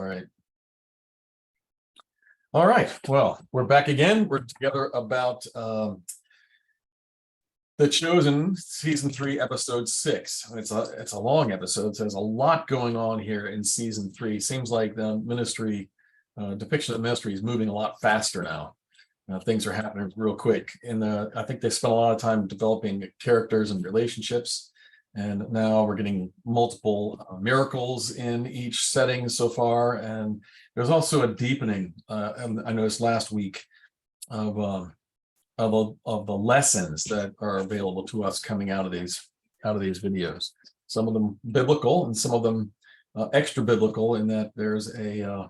right. All right. Well, we're back again. We're together about The Chosen, season 3, episode 6. It's a long episode, so there's a lot going on here in season 3. Seems like the ministry depiction of the ministry is moving a lot faster now. Things are happening real quick. I think they spent a lot of time developing characters and relationships, and now we're getting multiple miracles in each setting so far. And there's also a deepening. And I noticed last week of the lessons that are available to us coming out of these videos. Some of them biblical, and some of them extra biblical, in that there's a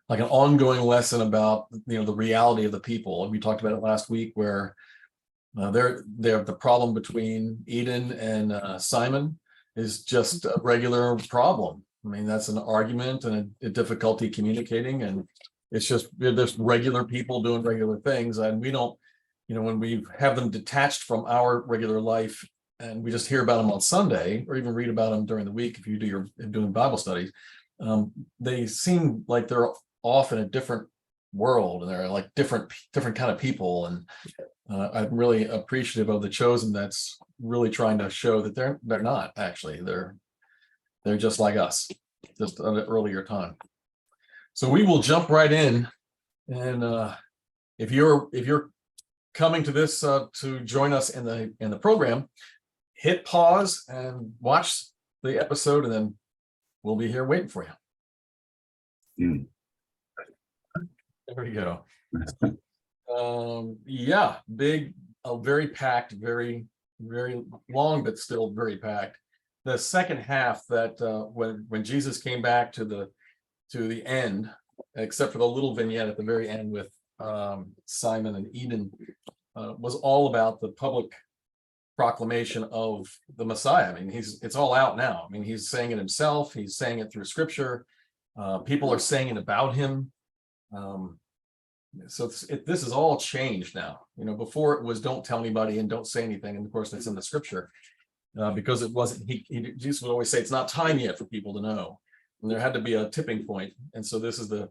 like an ongoing lesson about the reality of the people. And we talked about it last week, where they're the problem between Eden and Simon is just a regular problem. I mean, that's an argument and a difficulty communicating, and it's just there's regular people doing regular things, and we don't, when we have them detached from our regular life, and we just hear about them on Sunday, or even read about them during the week if you're doing Bible studies, they seem like they're off in a different world, and they're like different kind of people. And I'm really appreciative of The Chosen that's really trying to show that they're not actually, they're just like us, just at an earlier time. So we will jump right in, and if you're coming to this to join us in the program, hit pause and watch the episode, and then we'll be here waiting for you. There we go. Yeah, big, very packed, very, very long, but still very packed. The second half, that when Jesus came back to the end, except for the little vignette at the very end with Simon and Eden, was all about the public proclamation of the Messiah. I mean, it's all out now. I mean, he's saying it himself. He's saying it through Scripture. People are saying it about him. So this is all changed now. Before it was don't tell anybody and don't say anything, and of course that's in the Scripture, because it wasn't. Jesus would always say it's not time yet for people to know, and there had to be a tipping point. And so this is the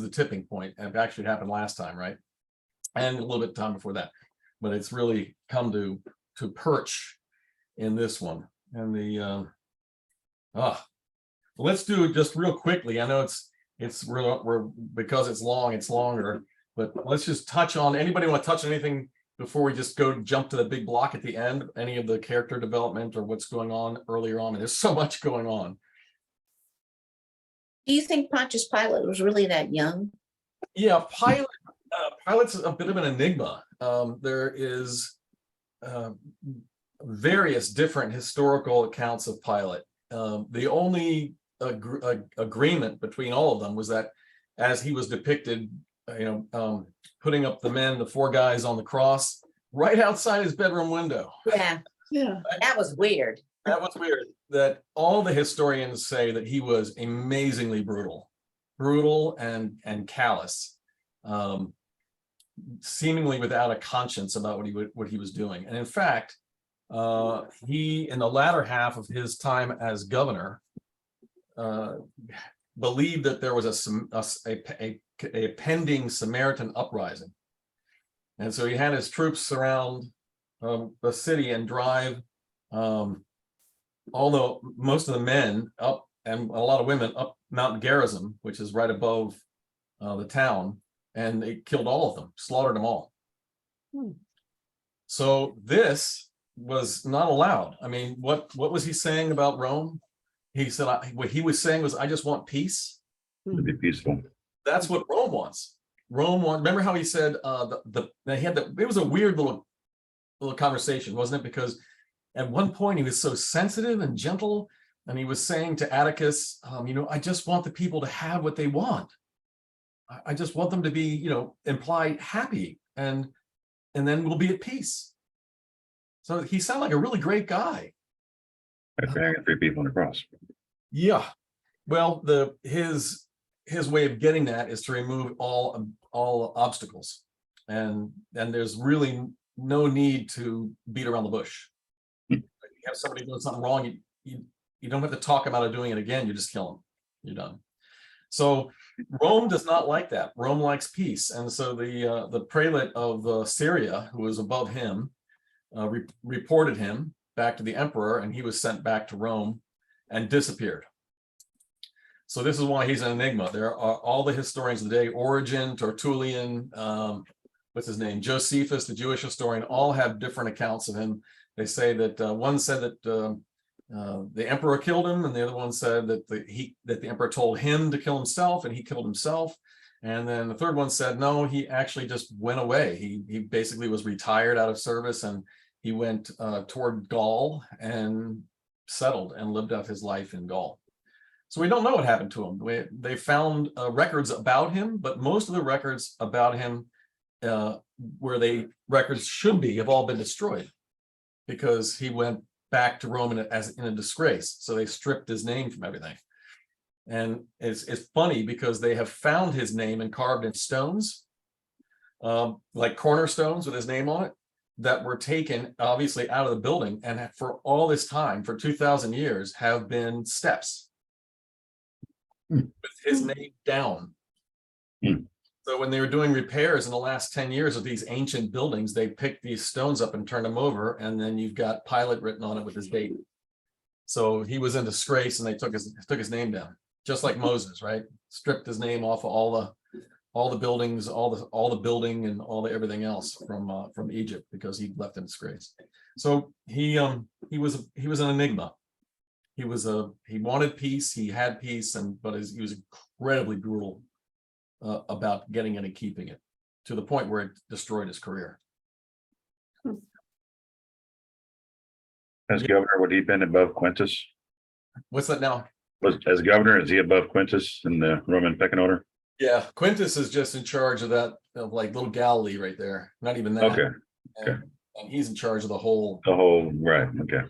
tipping point, and it actually happened last time, right? And a little bit of time before that, but it's really come to perch in this one. And let's do it just real quickly. I know we're because it's long, it's longer, but let's just touch on. Anybody want to touch on anything before we just jump to the big block at the end? Any of the character development or what's going on earlier on? I mean, there's so much going on. Do you think Pontius Pilate was really that young? Yeah, Pilate's a bit of an enigma. There is various different historical accounts of Pilate. The only agreement between all of them was that, as he was depicted, putting up the 4 guys on the cross right outside his bedroom window. Yeah. That was weird. That was weird. That all the historians say that he was amazingly brutal and callous, seemingly without a conscience about what he was doing. And in fact, he, in the latter half of his time as governor, believed that there was a pending Samaritan uprising, and so he had his troops surround the city and drive although most of the men up, and a lot of women up Mount Gerizim, which is right above the town, and they killed all of them, slaughtered them all. So this was not allowed. I mean, what was he saying about Rome? He said what he was saying was, I just want peace. To be peaceful. That's what Rome wants. Remember how he said it was a weird little conversation, wasn't it? Because at one point he was so sensitive and gentle, and he was saying to Atticus, I just want the people to have what they want. I just want them to be, implied happy, and then we'll be at peace. So he sounded like a really great guy. Carrying 3 people on the cross. Yeah. Well, his way of getting that is to remove all obstacles, and there's really no need to beat around the bush. If you have somebody doing something wrong, you don't have to talk them out of doing it again. You just kill them. You're done. So Rome does not like that. Rome likes peace. And so the prelate of Syria, who was above him, reported him back to the emperor, and he was sent back to Rome and disappeared. So this is why he's an enigma. There are all the historians of the day, Origen, Tertullian, what's his name, Josephus, the Jewish historian, all have different accounts of him. They say that one said that the emperor killed him, and the other one said that the emperor told him to kill himself, and he killed himself. And then the third one said, no, he actually just went away. He basically was retired out of service, and he went toward Gaul and settled and lived out his life in Gaul. So we don't know what happened to him. They found records about him, but most of the records about him records should be have all been destroyed, because he went back to Rome in a disgrace. So they stripped his name from everything. And it's funny because they have found his name and carved in stones, like cornerstones with his name on it, that were taken obviously out of the building, and for all this time, for 2,000 years, have been steps with his name down. So when they were doing repairs in the last 10 years of these ancient buildings, they picked these stones up and turned them over, and then you've got Pilate written on it with his date. So he was in disgrace, and they took his name down, just like Moses, right? Stripped his name off of all the buildings, all the building, and everything else from Egypt, because he left in disgrace. So he was an enigma. He wanted peace, he had peace, but he was incredibly brutal about getting it and keeping it, to the point where it destroyed his career. As governor, would he been above Quintus? What's that now? As governor, is he above Quintus in the Roman pecking order? Yeah, Quintus is just in charge of that, of like little Galilee right there. Not even that. Okay. And he's in charge of the whole. Right. Okay.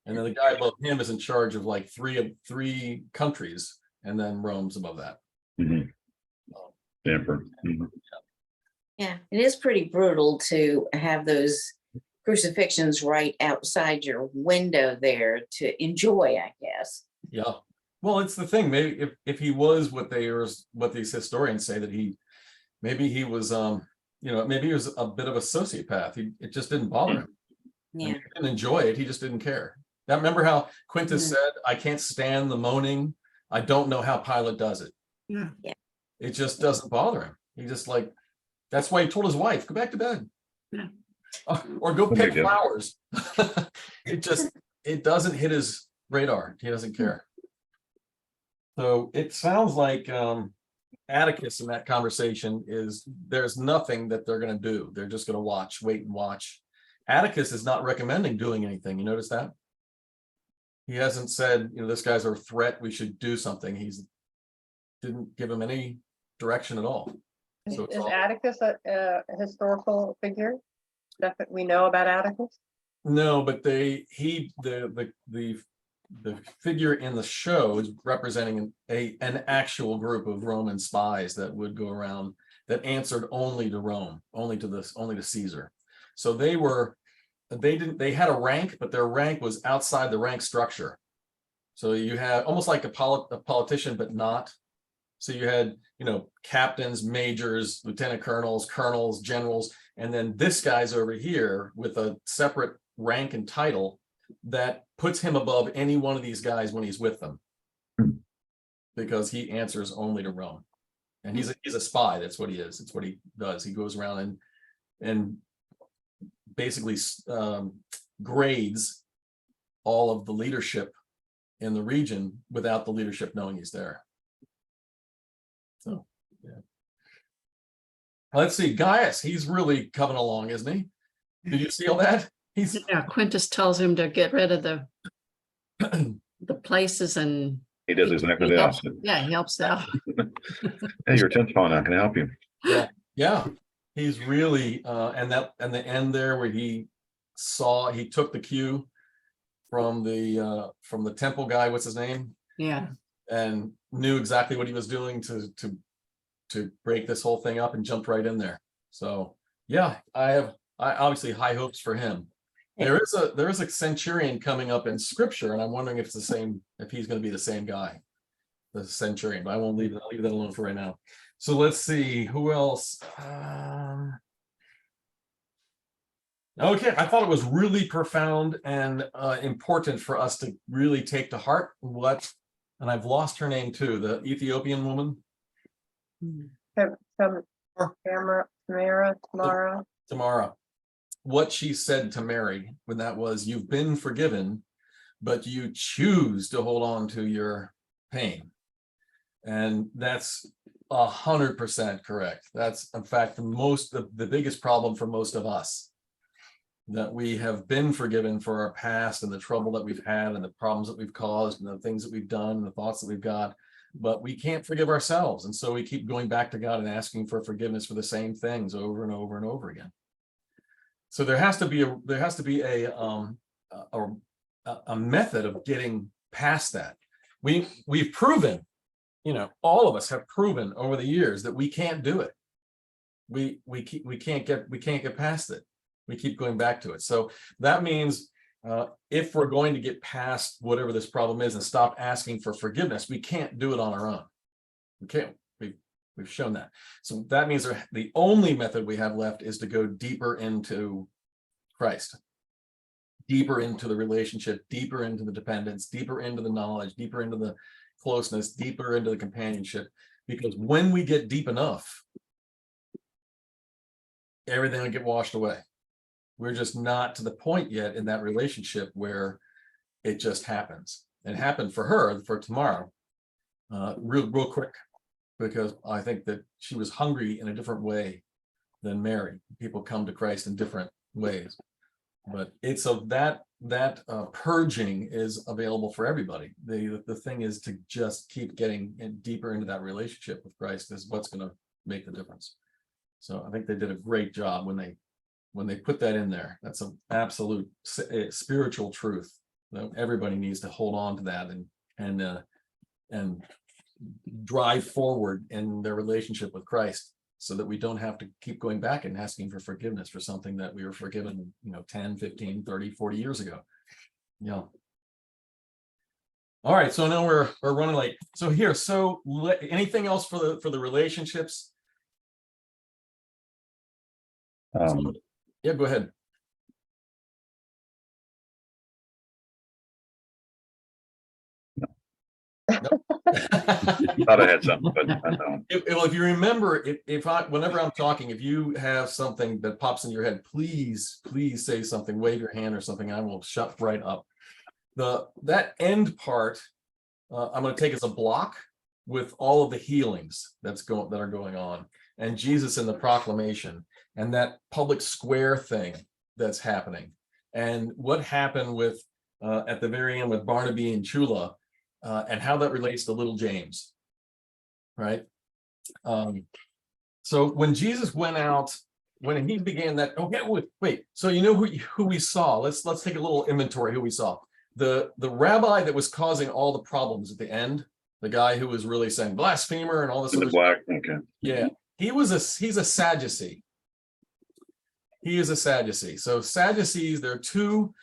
And then the guy above him is in charge of like three countries, and then Rome's above that. Mm-hmm. The emperor. Mm-hmm. Yeah, it is pretty brutal to have those crucifixions right outside your window there to enjoy, I guess. Yeah. Well, it's the thing. Maybe if he was what these historians say, that maybe he was maybe he was a bit of a sociopath. It just didn't bother him. Yeah. He didn't enjoy it. He just didn't care. Now, remember how Quintus said, I can't stand the moaning. I don't know how Pilate does it. Yeah. It just doesn't bother him. He just that's why he told his wife, go back to bed. Yeah. Or go pick Okay, good. flowers. It doesn't hit his radar. He doesn't care. So it sounds like Atticus in that conversation there's nothing that they're going to do. They're just going to wait and watch. Atticus is not recommending doing anything. You notice that? He hasn't said, this guy's a threat, we should do something. Didn't give him any direction at all. So Is Atticus a historical figure that we know about Atticus? No, but the figure in the show is representing an actual group of Roman spies that would go around, that answered only to Rome, only to Caesar. So they had a rank, but their rank was outside the rank structure. So you had almost like a politician, but not. So you had, captains, majors, lieutenant colonels, generals, and then this guy's over here with a separate rank and title that puts him above any one of these guys when he's with them, because he answers only to Rome. And he's a spy. That's what he is. It's what he does. He goes around and basically grades all of the leadership in the region without the leadership knowing he's there. So, yeah. Let's see, Gaius, he's really coming along, isn't he? Did you see all that? Quintus tells him to get rid of the places, and He does exactly the opposite. Yeah, he helps out. Hey, your tent's falling out. Can I help you? Yeah, he's really and the end there where he took the cue from the temple guy, what's his name? Yeah. And knew exactly what he was doing to break this whole thing up, and jumped right in there. So yeah, I obviously high hopes for him. There is a centurion coming up in scripture, and I'm wondering if he's going to be the same guy. the centurion, but I won't leave, I'll leave that alone for right now. So let's see, who else? Okay, I thought it was really profound and important for us to really take to heart what, and I've lost her name too, the Ethiopian woman. Tamara, what she said to Mary when that was, you've been forgiven, but you choose to hold on to your pain. And that's 100% correct. That's in fact the biggest problem for most of us, that we have been forgiven for our past and the trouble that we've had and the problems that we've caused and the things that we've done and the thoughts that we've got, but we can't forgive ourselves. And so we keep going back to God and asking for forgiveness for the same things over and over and over again. So there has to be a method of getting past that. We've proven, all of us have proven over the years that we can't do it. We can't get past it. We keep going back to it. So that means if we're going to get past whatever this problem is and stop asking for forgiveness, we can't do it on our own. We can't. We've shown that. So that means the only method we have left is to go deeper into Christ, deeper into the relationship, deeper into the dependence, deeper into the knowledge, deeper into the closeness, deeper into the companionship. Because when we get deep enough, everything will get washed away. We're just not to the point yet in that relationship where it just happens. It happened for her, for Tamara, real quick, because I think that she was hungry in a different way than Mary. People come to Christ in different ways, but it's that purging is available for everybody. The thing is to just keep getting deeper into that relationship with Christ is what's going to make the difference. So I think they did a great job when they put that in there. That's an absolute spiritual truth. Everybody needs to hold on to that and drive forward in their relationship with Christ, so that we don't have to keep going back and asking for forgiveness for something that we were forgiven, 10, 15, 30, 40 years ago. Yeah. All right, so now we're running late. So here, anything else for the relationships? Yeah, go ahead. Thought I had something, but I don't. If you remember, whenever I'm talking, if you have something that pops in your head, please say something, wave your hand or something. I will shut right up. That end part, I'm going to take as a block with all of the healings that are going on, and Jesus in the proclamation, and that public square thing that's happening, and what happened with at the very end with Barnaby and Chula. And how that relates to little James, right? So when Jesus went out, when he began that, okay, wait. So who we saw? Let's take a little inventory. Who we saw? The rabbi that was causing all the problems at the end, the guy who was really saying blasphemer and all this. Black. Okay. Yeah, he's a Sadducee. He is a Sadducee. So Sadducees, there are two.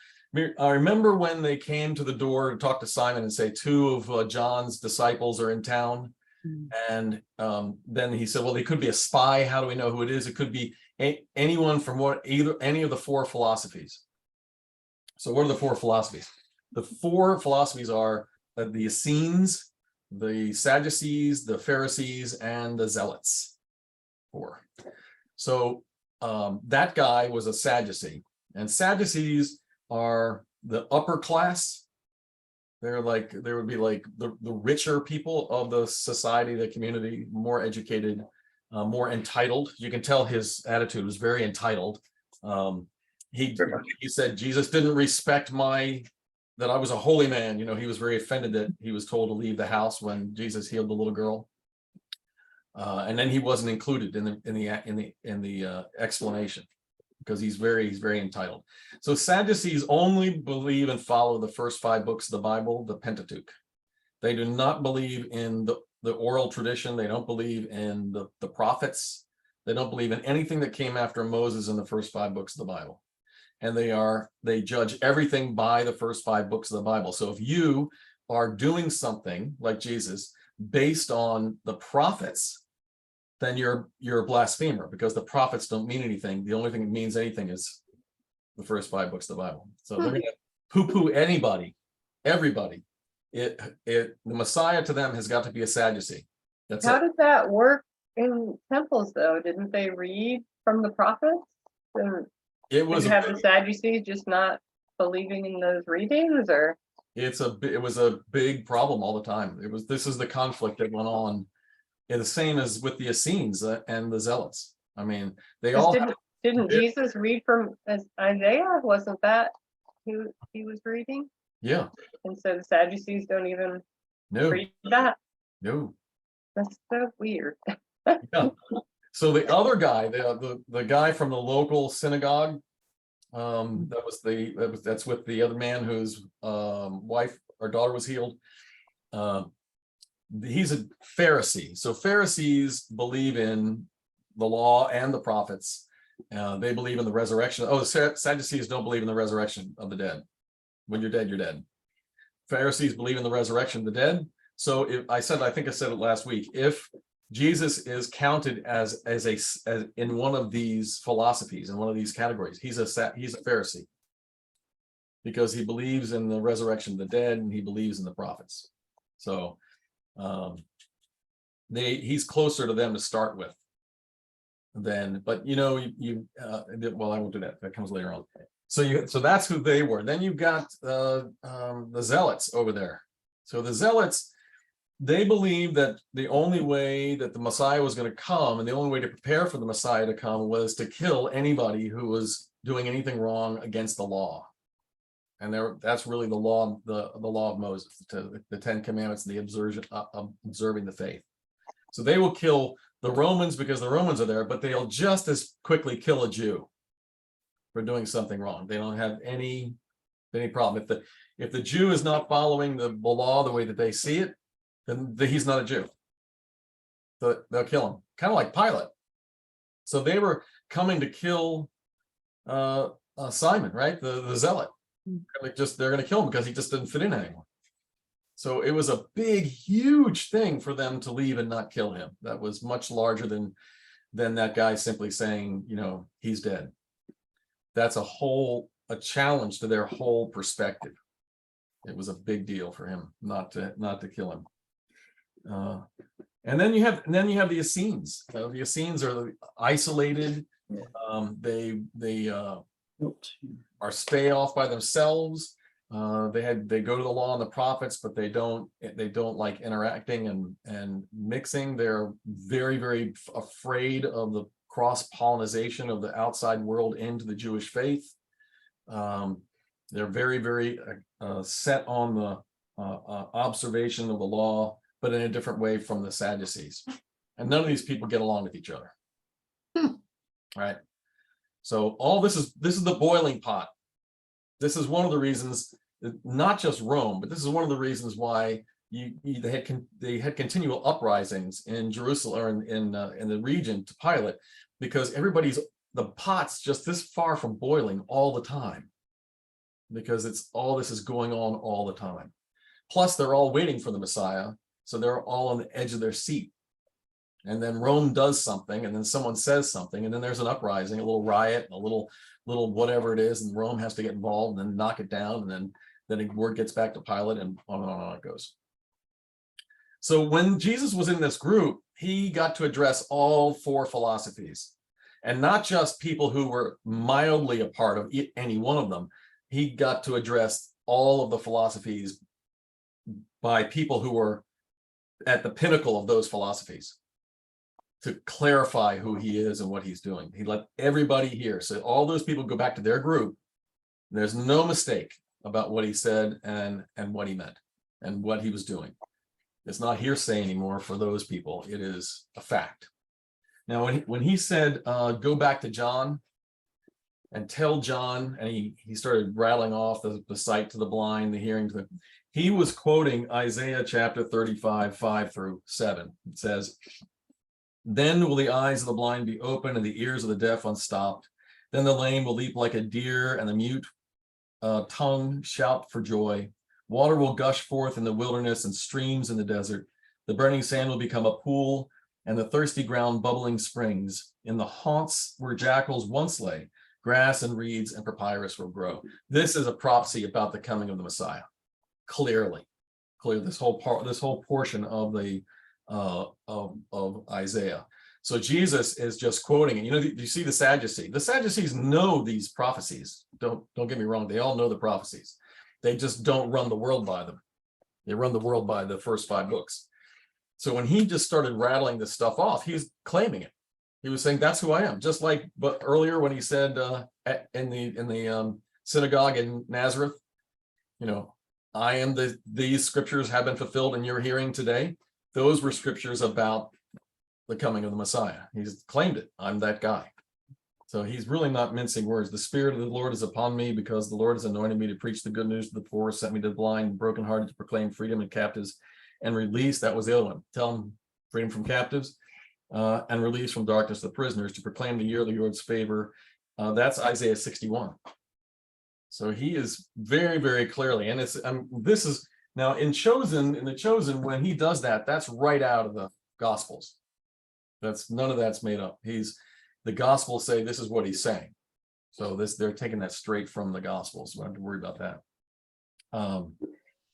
I remember when they came to the door to talk to Simon and say two of John's disciples are in town. And then he said, well, they could be a spy. How do we know who it is? It could be anyone from any of the four philosophies. So what are the four philosophies? The four philosophies are the Essenes, the Sadducees, the Pharisees, and the Zealots. Four. So that guy was a Sadducee, and Sadducees are the upper class. There would be like the richer people of the society, the community, more educated, more entitled. You can tell his attitude was very entitled. He said Jesus didn't respect that I was a holy man. He was very offended that he was told to leave the house when Jesus healed the little girl. And then he wasn't included in the explanation, because he's very entitled. So Sadducees only believe and follow the first 5 books of the Bible, the Pentateuch. They do not believe in the oral tradition. They don't believe in the prophets. They don't believe in anything that came after Moses in the first 5 books of the Bible. And they judge everything by the first 5 books of the Bible. So if you are doing something like Jesus based on the prophets, then you're a blasphemer, because the prophets don't mean anything. The only thing that means anything is the first 5 books of the Bible. So they're going to poo-poo anybody, everybody. The Messiah to them has got to be a Sadducee. That's How it. did that work in temples though? Didn't they read from the prophets? And It was you have the Sadducees just not believing in those readings, or? it was a big problem all the time. This is the conflict that went on. And the same as with the Essenes and the Zealots. I mean, they 'Cause all didn't Yeah. Jesus read from Isaiah? Wasn't that who he was reading? yeah, And so the Sadducees don't even no, read that. no. That's so weird. Yeah. So the other guy, the guy from the local synagogue, that's with the other man whose wife or daughter was healed. He's a Pharisee. So Pharisees believe in the law and the prophets. They believe in the resurrection. Oh, the Sadducees don't believe in the resurrection of the dead. When you're dead, you're dead. Pharisees believe in the resurrection of the dead. So I think I said it last week. If Jesus is counted as in one of these philosophies, in one of these categories, he's a Pharisee, because he believes in the resurrection of the dead and he believes in the prophets. So he's closer to them to start with than, but well, I won't do that. That comes later on. So that's who they were. Then you've got the Zealots over there. So the Zealots, they believe that the only way that the Messiah was going to come, and the only way to prepare for the Messiah to come, was to kill anybody who was doing anything wrong against the law. And that's really the law of Moses, the 10 Commandments, the observing the faith. So they will kill the Romans because the Romans are there, but they'll just as quickly kill a Jew for doing something wrong. They don't have any problem. If the Jew is not following the law the way that they see it, then he's not a Jew. So they'll kill him, kind of like Pilate. So they were coming to kill Simon, right? The zealot. They're going to kill him because he just didn't fit in anymore. So it was a big, huge thing for them to leave and not kill him. That was much larger than that guy simply saying, he's dead. That's a challenge to their whole perspective. It was a big deal for him not to kill him. And then you have the Essenes. The Essenes are isolated. They are stay off by themselves. They go to the law and the prophets, but they don't like interacting and mixing. They're very, very afraid of the cross-pollinization of the outside world into the Jewish faith. They're very, very set on the observation of the law, but in a different way from the Sadducees. And none of these people get along with each other. Right? So all this is the boiling pot. This is one of the reasons, not just Rome, but this is one of the reasons why they had continual uprisings in Jerusalem or in the region to Pilate, because the pot's just this far from boiling all the time, because this is going on all the time. Plus, they're all waiting for the Messiah, so they're all on the edge of their seat. And then Rome does something, and then someone says something, and then there's an uprising, a little riot, a little whatever it is, and Rome has to get involved and then knock it down, and then word gets back to Pilate, and on it goes. So when Jesus was in this group, he got to address all 4 philosophies, and not just people who were mildly a part of any one of them. He got to address all of the philosophies by people who were at the pinnacle of those philosophies, to clarify who he is and what he's doing. He let everybody hear. So all those people go back to their group. There's no mistake about what he said and what he meant and what he was doing. It's not hearsay anymore for those people. It is a fact. Now, when he said, go back to John and tell John, and he started rattling off the sight to the blind, the hearing to the, he was quoting Isaiah chapter 35, 5-7. It says, "Then will the eyes of the blind be open and the ears of the deaf unstopped. Then the lame will leap like a deer and the mute tongue shout for joy. Water will gush forth in the wilderness and streams in the desert. The burning sand will become a pool, and the thirsty ground bubbling springs. In the haunts where jackals once lay, grass and reeds and papyrus will grow. This is a prophecy about the coming of the Messiah. Clearly, this whole portion of the of Isaiah. So Jesus is just quoting it. You know, you see the Sadducees. The Sadducees know these prophecies. Don't get me wrong. They all know the prophecies. They just don't run the world by them. They run the world by the first 5 books. So when he just started rattling this stuff off, he's claiming it. He was saying, that's who I am. Just like, but earlier when he said in the synagogue in Nazareth, you know, I am these scriptures have been fulfilled in your hearing today. Those were scriptures about the coming of the Messiah. He's claimed it. I'm that guy. So he's really not mincing words. The Spirit of the Lord is upon me because the Lord has anointed me to preach the good news to the poor, sent me to the blind and brokenhearted to proclaim freedom and captives and release. That was the other one. Tell them freedom from captives and release from darkness the prisoners, to proclaim the year of the Lord's favor. That's Isaiah 61. So he is very, very clearly, and it's this is now in the chosen, when he does that, that's right out of the Gospels. That's none of that's made up. The Gospels say this is what he's saying. So they're taking that straight from the Gospels. We don't have to worry about that.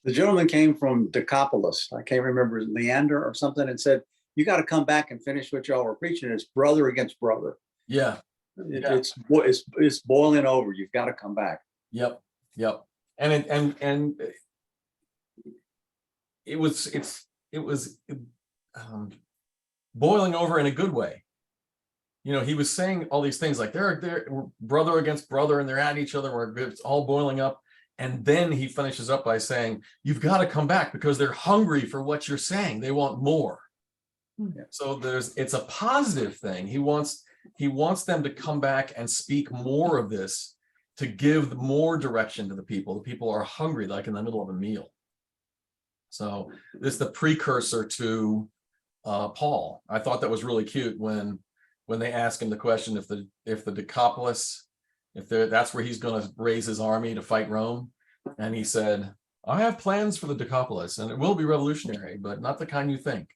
The gentleman came from Decapolis. I can't remember, Leander or something, and said, you got to come back and finish what y'all were preaching. It's brother against brother. Yeah. It's boiling over. You've got to come back. Yep. And it was boiling over in a good way. You know, he was saying all these things like they're brother against brother and they're at each other, where it's all boiling up. And then he finishes up by saying, you've got to come back because they're hungry for what you're saying. They want more. Yeah. So it's a positive thing. He wants them to come back and speak more of this, to give more direction to the people. The people are hungry, like in the middle of a meal. So this is the precursor to Paul. I thought that was really cute when they asked him the question if the Decapolis, that's where he's going to raise his army to fight Rome. And he said, I have plans for the Decapolis, and it will be revolutionary, but not the kind you think.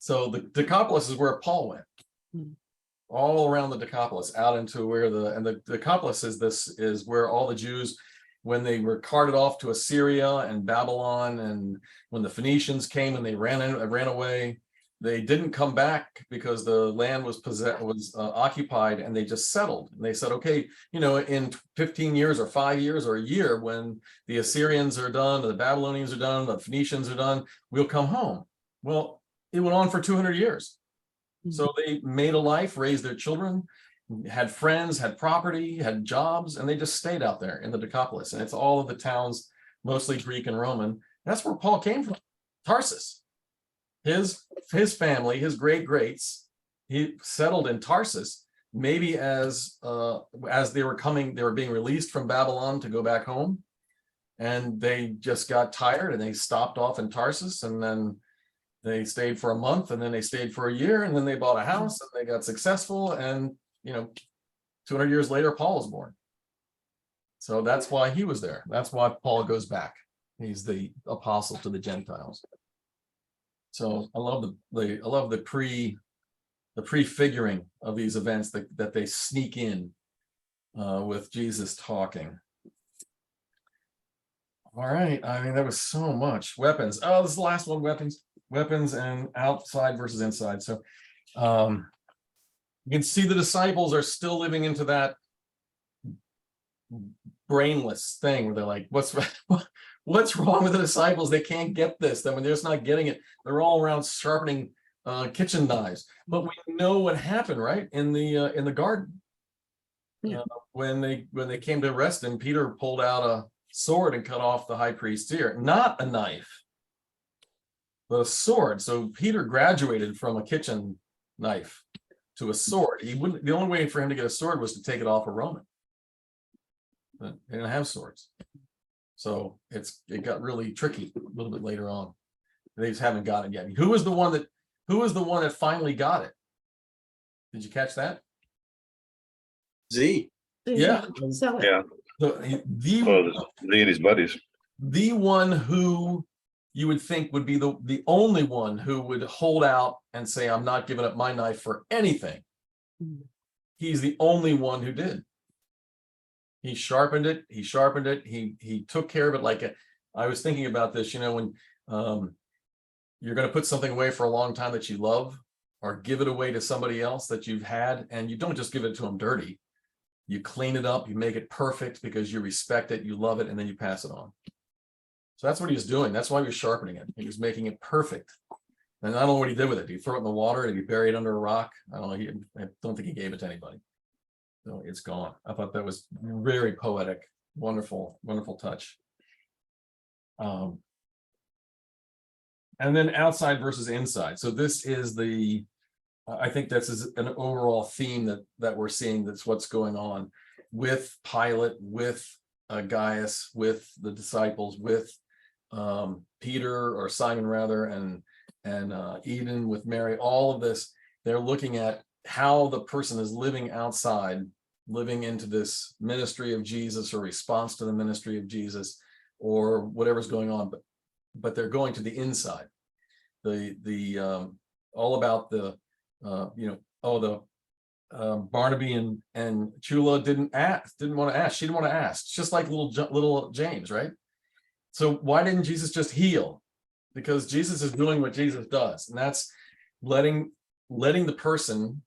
So the Decapolis is where Paul went. All around the Decapolis, out into where the Decapolis is where all the Jews, when they were carted off to Assyria and Babylon, and when the Phoenicians came and they ran away, they didn't come back because the land was occupied, and they just settled. And they said, okay, you know, in 15 years or 5 years or a year, when the Assyrians are done, the Babylonians are done, the Phoenicians are done, we'll come home. Well, it went on for 200 years. So they made a life, raised their children, had friends, had property, had jobs, and they just stayed out there in the Decapolis. And it's all of the towns, mostly Greek and Roman. That's where Paul came from, Tarsus. His family, his greats, he settled in Tarsus, maybe as they were being released from Babylon to go back home. And they just got tired and they stopped off in Tarsus, and then they stayed for a month, and then they stayed for a year, and then they bought a house and they got successful. And, you know, 200 years later, Paul was born. So that's why he was there. That's why Paul goes back. He's the apostle to the Gentiles. So I love the prefiguring of these events that they sneak in with Jesus talking. All right. I mean, that was so much. Weapons. Oh, this is the last one. Weapons and outside versus inside. So you can see the disciples are still living into that brainless thing where they're like, what's wrong with the disciples? They can't get this. I mean, they're just not getting it. They're all around sharpening kitchen knives. But we know what happened, right? In the garden. Yeah. When they came to arrest him, Peter pulled out a sword and cut off the high priest's ear. Not a knife, but a sword. So Peter graduated from a kitchen knife to a sword. The only way for him to get a sword was to take it off a Roman. But they didn't have swords. So it got really tricky a little bit later on. They just haven't got it yet. Who was the one that finally got it? Did you catch that? Z. Yeah. Sell it. Yeah. The Well, Lee and his buddies. one who you would think would be the only one who would hold out and say, I'm not giving up my knife for anything. He's the only one who did. He sharpened it. He took care of it. Like I was thinking about this, when you're going to put something away for a long time that you love, or give it away to somebody else that you've had, and you don't just give it to them dirty. You clean it up, you make it perfect because you respect it, you love it, and then you pass it on. So that's what he was doing. That's why he was sharpening it. He was making it perfect. And I don't know what he did with it. Did he throw it in the water? Did he bury it under a rock? I don't know. I don't think he gave it to anybody. So it's gone. I thought that was very poetic. Wonderful, wonderful touch. And then outside versus inside. So this is I think this is an overall theme that we're seeing. That's what's going on with Pilate, with Gaius, with the disciples, with Peter or Simon rather, and Eden with Mary. All of this, they're looking at how the person is living outside, living into this ministry of Jesus or response to the ministry of Jesus or whatever's going on, but they're going to the inside. All about the Barnaby and Chula didn't want to ask. She didn't want to ask. It's just like little James, right? So why didn't Jesus just heal? Because Jesus is doing what Jesus does, and that's letting the person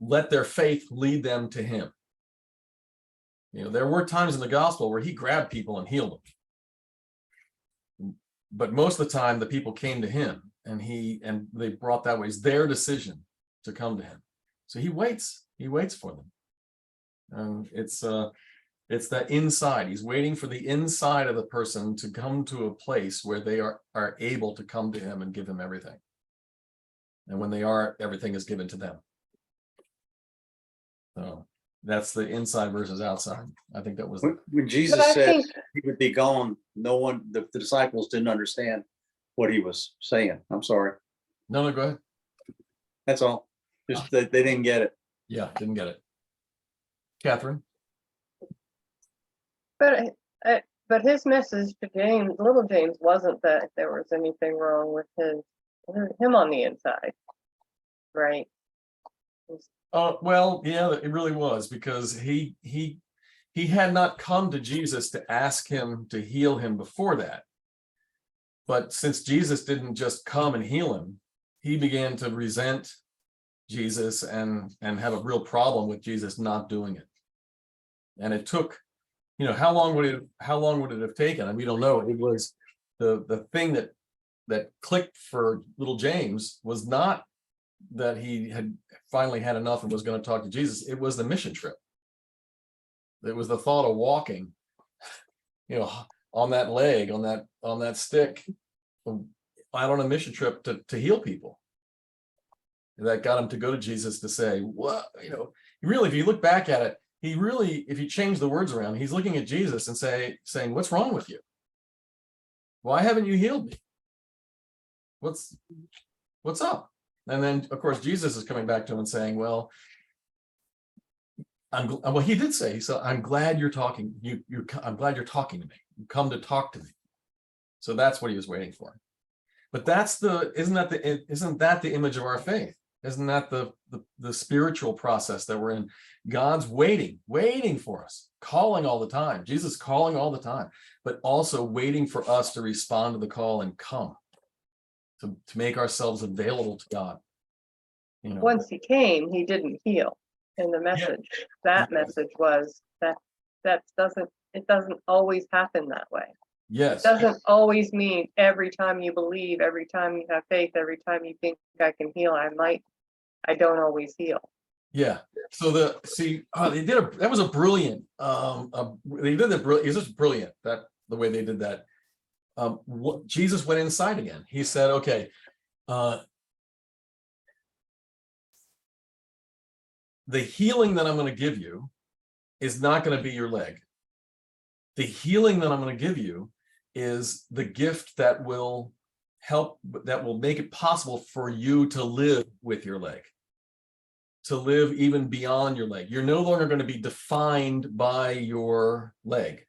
let their faith lead them to him. There were times in the gospel where he grabbed people and healed them, but most of the time the people came to him, and they brought that way. It's their decision to come to him. So he waits for them. And it's that inside. He's waiting for the inside of the person to come to a place where they are able to come to him and give him everything. And when they are, everything is given to them. So that's the inside versus outside. I think that was when Jesus But I said think- he would be gone, the disciples didn't understand what he was saying. I'm sorry. no, go ahead. That's all. Just that they didn't get it. Yeah, didn't get it. Catherine. But his message to James, little James, wasn't that there was anything wrong with him on the inside, right? Well, yeah, it really was, because he had not come to Jesus to ask him to heal him before that. But since Jesus didn't just come and heal him, he began to resent Jesus and have a real problem with Jesus not doing it. And it took, how long would it have taken? And we don't know. It was the thing that clicked for little James was not that he had finally had enough and was going to talk to Jesus. It was the mission trip. It was the thought of walking, on that leg, on that stick, out on a mission trip to heal people. And that got him to go to Jesus to say, what, really, if you look back at it, if you change the words around, he's looking at Jesus and saying, what's wrong with you? Why haven't you healed me? What's up? And then, of course, Jesus is coming back to him and saying, well, he did say, he said, I'm glad you're talking. I'm glad you're talking to me. You come to talk to me. So that's what he was waiting for. But isn't that the image of our faith? Isn't that the spiritual process that we're in? God's waiting for us, calling all the time. Jesus calling all the time, but also waiting for us to respond to the call and come to make ourselves available to God. Once he came, he didn't heal. And the message, that message was that it doesn't always happen that way. Yes. It doesn't always mean every time you believe, every time you have faith, every time you think I can heal, I don't always heal. Yeah. So that was a brilliant. They did that. It was just brilliant that the way they did that. Jesus went inside again. He said, "Okay, the healing that I'm going to give you is not going to be your leg. The healing that I'm going to give you is the gift that will make it possible for you to live with your leg, to live even beyond your leg. You're no longer going to be defined by your leg.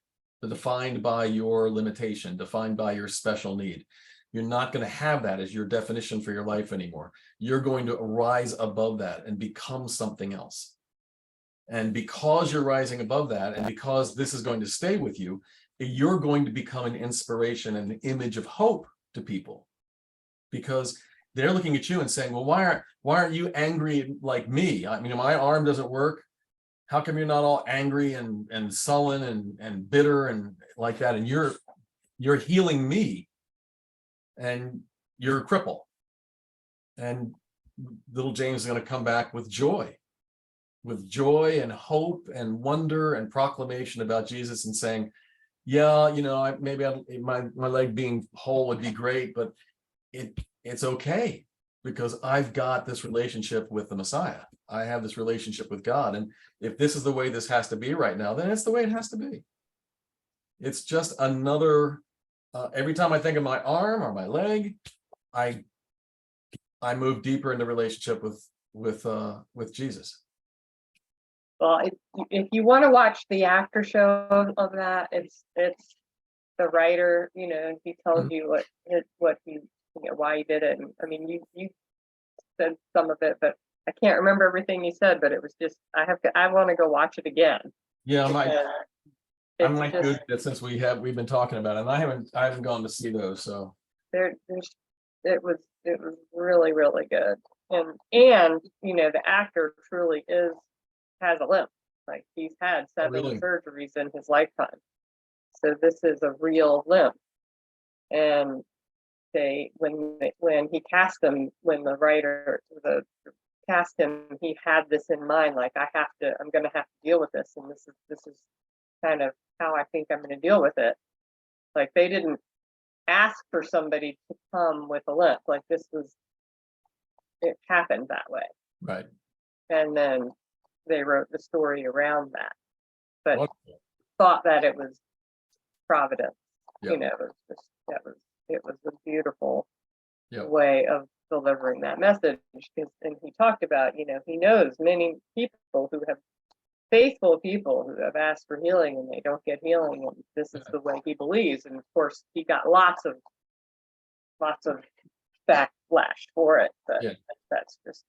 defined by your limitation, defined by your special need. You're not going to have that as your definition for your life anymore. You're going to rise above that and become something else. And because you're rising above that, and because this is going to stay with you, you're going to become an inspiration and an image of hope to people. Because they're looking at you and saying, well, why aren't you angry like me? I mean, my arm doesn't work. How come you're not all angry and sullen and bitter and like that? And you're healing me, and you're a cripple. And little James is going to come back with joy and hope and wonder and proclamation about Jesus, and saying, yeah, you know, my leg being whole would be great, but it's okay, because I've got this relationship with the Messiah. I have this relationship with God. And if this is the way this has to be right now, then it's the way it has to be. It's just another, every time I think of my arm or my leg, I move deeper into relationship with Jesus. Well, if you want to watch the after show of that, it's the writer, you know, he tells you what he, you know, why he did it. And I mean, you said some of it, but I can't remember everything you said, but it was just, I want to go watch it again. Yeah, I It's might just- do that, since we've been talking about it, and I haven't gone to see those. So it was really, really good. And you know, the actor truly has a limp. Like, he's had 7 really? surgeries in his lifetime. So this is a real limp. And when he cast him, when the writer cast him, he had this in mind, like, I'm gonna have to deal with this, and this is kind of how I think I'm gonna deal with it. Like, they didn't ask for somebody to come with a limp. Like, it happened that way. right. And then they wrote the story around that. But Wonderful. thought that it was providence. Yeah. You know, it was a beautiful Yeah. way of delivering that message. And he talked about, you know, he knows many people who have faithful people who have asked for healing and they don't get healing, and this is the way he believes. And of course, he got lots of backlash for it, but Yeah. that's just.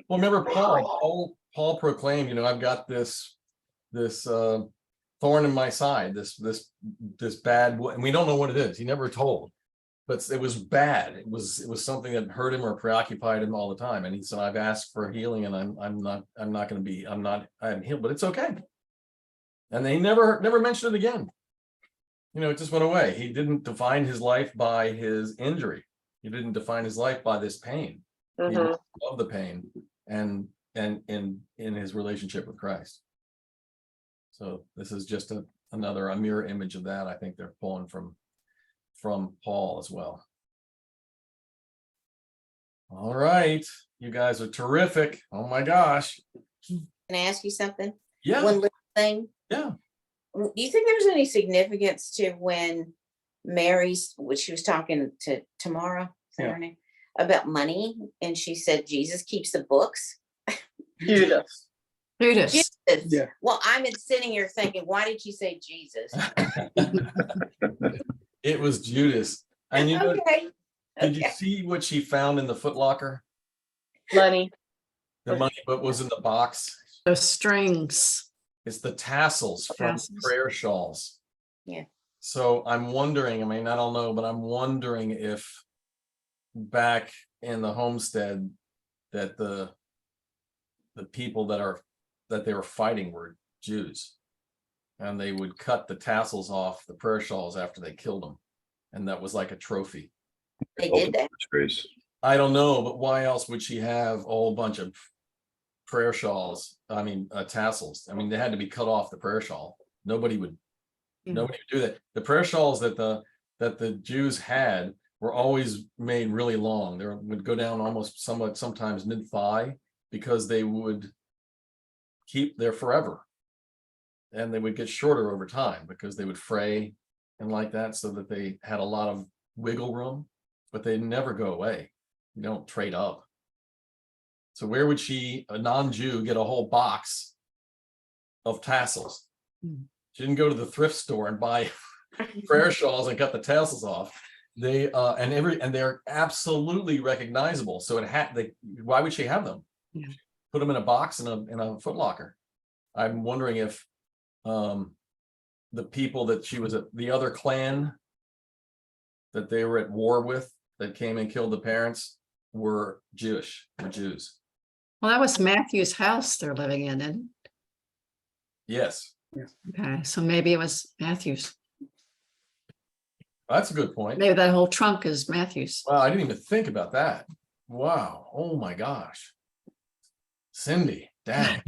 Well, remember Paul proclaimed, you know, I've got this thorn in my side, this bad, and we don't know what it is. He never told, but it was bad. It was something that hurt him or preoccupied him all the time. And he said, I've asked for healing, and I haven't healed, but it's okay. And they never mentioned it again. You know, it just went away. He didn't define his life by his injury. He didn't define his life by this pain. He loved the pain and in his relationship with Christ. So this is just a mirror image of that. I think they're pulling from Paul as well. All right, you guys are terrific. Oh my gosh. Can I ask you something? Yeah. One little thing. Yeah. Do you think there's any significance to when she was talking to Tamara, is that her name, about money, and she said Jesus keeps the books? Judas. Jesus. Yeah. Well, I'm sitting here thinking, why did she say Jesus? It was Judas. And you know, Okay. did you see what she found in the footlocker? Money. The money, what was in the box? The strings. It's the tassels from Tassels. prayer shawls. Yeah. So I'm wondering, I mean, I don't know, but I'm wondering if back in the homestead that the people that they were fighting were Jews, and they would cut the tassels off the prayer shawls after they killed them, and that was like a trophy. They did that. Disgrace. I don't know, but why else would she have a whole bunch of prayer shawls? I mean, tassels. I mean, they had to be cut off the prayer shawl. Nobody would do that. The prayer shawls that the Jews had were always made really long. They would go down almost sometimes mid-thigh, because they would keep there forever. And they would get shorter over time because they would fray and like that, so that they had a lot of wiggle room, but they never go away. You don't trade up. So where would a non-Jew, get a whole box of tassels? She didn't go to the thrift store and buy prayer shawls and cut the tassels off. They and they're absolutely recognizable. So why would she have them? Yeah. Put them in a box in a Foot Locker. I'm wondering if the people that she was at, the other clan that they were at war with, that came and killed the parents, were Jewish or Jews. Well, that was Matthew's house they're living in, and Yes, okay, so maybe it was Matthew's. that's a good point. Maybe that whole trunk is Matthew's. Wow, I didn't even think about that. Wow. Oh my gosh. Cindy, dang.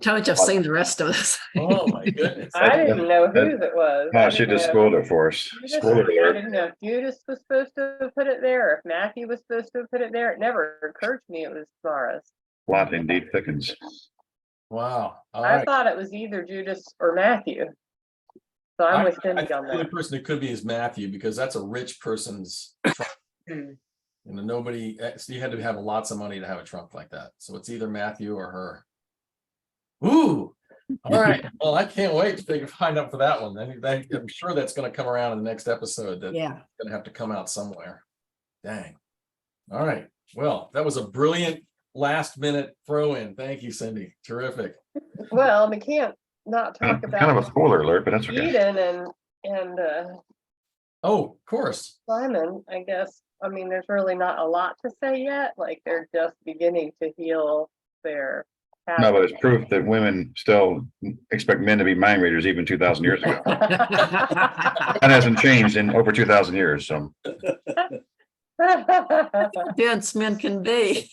Told you I've seen the rest of this. Oh my goodness. I didn't know whose it was. No, I she didn't just know- spoiled it for us. Judas- Spoiler I alert. didn't know if Judas was supposed to have put it there, or if Matthew was supposed to have put it there. It never occurred to me it was Mara's. Plot indeed thickens. Wow. All I right. thought it was either Judas or Matthew. So I'm with I Cindy think on the only that. person it could be is Matthew, because that's a rich person's trunk. Mm. You know, nobody, you had to have lots of money to have a trunk like that. So it's either Matthew or her. Ooh. All right. Well, I can't wait to find out for that one. I'm sure that's going to come around in the next episode. That's Yeah. going to have to come out somewhere. Dang. All right. Well, that was a brilliant last minute throw in. Thank you, Cindy. Terrific. Well, we can't not talk Kind of a about spoiler alert, but that's okay. Eden and Oh, of course. Simon, I guess. I mean, there's really not a lot to say yet. Like, they're just beginning to heal their No, but it's proof that women still expect men to be mind readers even 2,000 years ago. That hasn't changed in over 2,000 years, so. Dense men can be.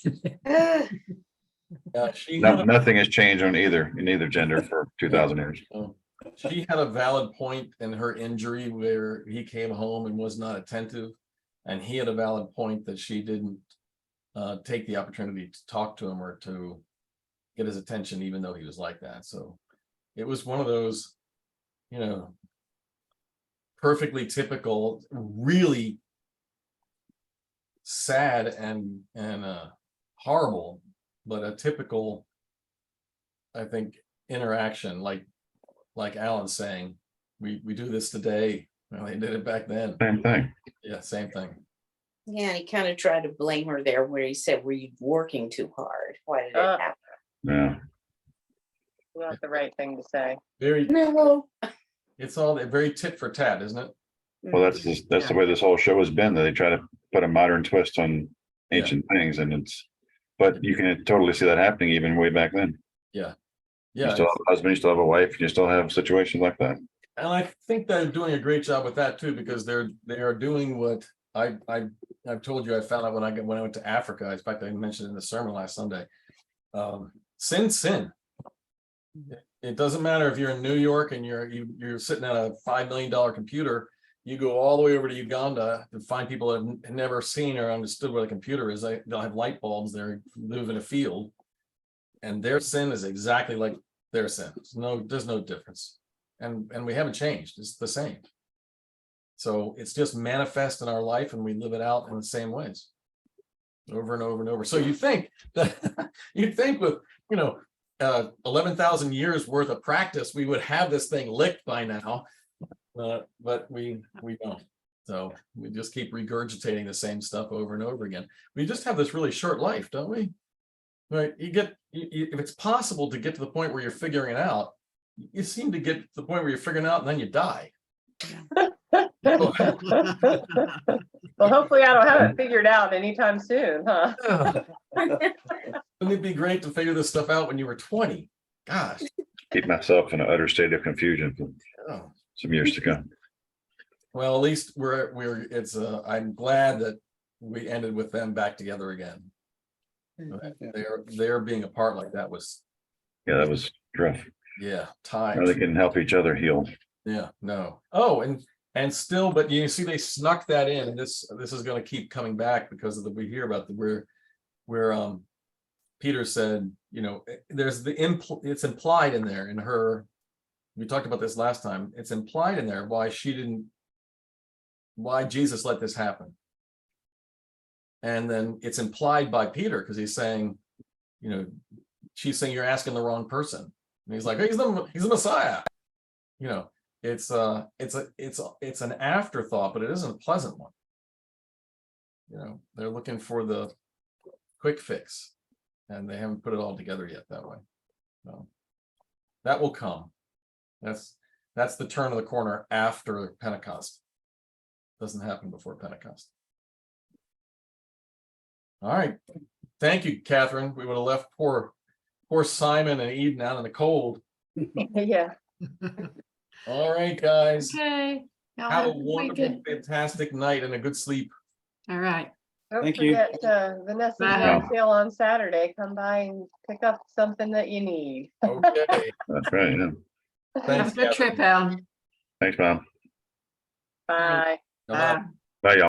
Nothing has changed in either gender for 2,000 years. She had a valid point in her injury where he came home and was not attentive. And he had a valid point that she didn't take the opportunity to talk to him or to get his attention, even though he was like that. So it was one of those, you know, perfectly typical, really sad and horrible, but a typical, I think, interaction, like Alan's saying, we do this today. Well, they did it back then. Same thing. Yeah, same thing. Yeah, he kind of tried to blame her there where he said, were you working too hard? Why did it happen? Yeah. Not the right thing to say. Very, No. it's all very tit for tat, isn't it? Well, that's the way this whole show has been, that they try to put a modern twist on ancient things, and but you can totally see that happening even way back then. Yeah. You Yeah. still have a husband, you still have a wife, and you still have situations like that. And I think they're doing a great job with that too, because they are doing what I've told you I found out when I went to Africa. In fact, I mentioned in the sermon last Sunday. Sin. It doesn't matter if you're in New York and you're sitting at a $5 million computer. You go all the way over to Uganda to find people that have never seen or understood what a computer is. They'll have light bulbs. They live in a field, and their sin is exactly like their sin. There's no difference. And we haven't changed. It's the same. So it's just manifest in our life, and we live it out in the same ways over and over and over. So you think that with 11,000 years worth of practice, we would have this thing licked by now, but we don't. So we just keep regurgitating the same stuff over and over again. We just have this really short life, don't we? Right? If it's possible to get to the point where you're figuring it out, you seem to get to the point where you're figuring it out and then you die. Well, hopefully I don't have it figured out anytime soon, huh? Wouldn't it be great to figure this stuff out when you were 20? Gosh. Keep myself in an utter state of confusion for Oh. some years to come. Well, at least I'm glad that we ended with them back together again. They're being apart like that was, Yeah, that was rough. yeah, time. Now they can help each other heal. Yeah, no. Oh, and still, but you see, they snuck that in, and this is going to keep coming back because we hear about where Peter said, there's it's implied in there in her. We talked about this last time. It's implied in there why Jesus let this happen. And then it's implied by Peter because he's saying, she's saying you're asking the wrong person. And he's like, he's the Messiah. You know, it's an afterthought, but it isn't a pleasant one. You know, they're looking for the quick fix, and they haven't put it all together yet that way. So that will come. That's the turn of the corner after Pentecost. Doesn't happen before Pentecost. All right. Thank you, Catherine. We would have left poor Simon and Eden out in the cold. Yeah. All right, guys. Okay. Y'all Have a good wonderful, weekend. fantastic night and a good sleep. All right. Don't Thank you. forget, Vanessa's Bye. yard sale on Saturday. Come by and pick up something that you need. Okay. That's right, yeah. Have Thanks, a good Catherine. trip, Alan. Thanks, Bob. Bye. Bye-bye. Bye. Bye, y'all.